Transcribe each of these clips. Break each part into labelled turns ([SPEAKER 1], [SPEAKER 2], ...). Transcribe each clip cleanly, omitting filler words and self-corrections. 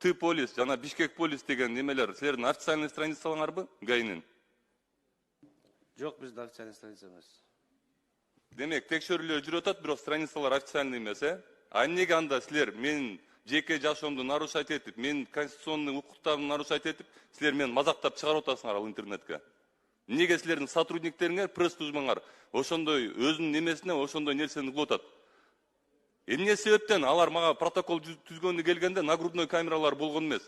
[SPEAKER 1] Т полис жана Бишкек полис деген немелер силердин официальный страницаларыңарбы ГАИнин?
[SPEAKER 2] Жок, биздин официальный страница эмес.
[SPEAKER 1] Демек, текшерүүлөр жүрүп атат, бирок страницалар официальный эмес, А эмнеге анда силер менин жеке жашоомду нарушать этип, менин конституционный укуктарымды нарушать этип, силер мени мазактап чыгарып атасыңар ал интернетке? Эмнеге силердин сотрудниктериңер, пресс службаңар ошондой өзүнүн немесине ошондой нерсени кылып атат? Эмне себептен алар мага протокол түзгөнү келгенде нагрудной камералар болгон эмес?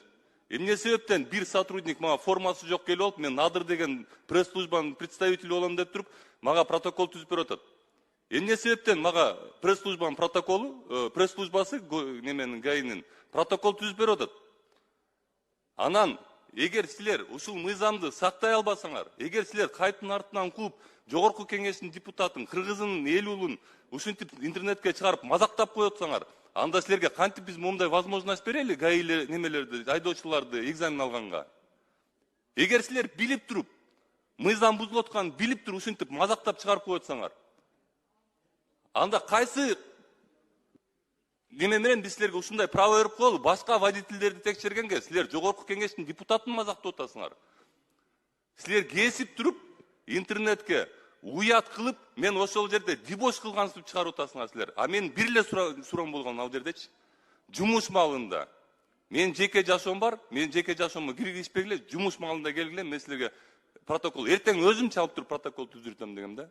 [SPEAKER 1] Эмне себептен бир сотрудник мага формасы жок келип алып, мен Надыр деген пресс службанын представители болом деп туруп, мага протокол түзүп берип атат? Эмне себептен мага пресс службанын протоколу, пресс службасы неменин ГАИнин протокол түзүп берип атат? Анан эгер силер ушул мыйзамды сактай албасаңар, эгер силер кайптын артынан кууп, жогорку кеңештин депутатын, кыргызынын эл улун ушинтип интернетке чыгарып мазактап коюп атсаңар, анда силерге кантип биз момундай возможность берели ГАИ немелерди, айдоочуларды экзамен алганга? Эгер силер билип туруп, мыйзам бузулуп атканын билип туруп ушинтип мазактап чыгарып коюп атсаңар, анда кайсы неме менен биз силерге ушундай право берип коелу? Башка водительдерди текшергенге силер жогорку кеңештин депутатын мазактап атасыңар. Силер кесип туруп интернетке уят кылып, мен ошол жерде дебош кылгансып чыгарып атасыңар силер. А мен бир эле сурам болгон ал жердечи. Жумуш маалында мен жеке жашоом бар, мен жеке жашоомо киргизишпегиле, жумуш маалында келгиле, мен силерге протокол эртең өзүм чалып туруп протокол түздүртөм дегем да.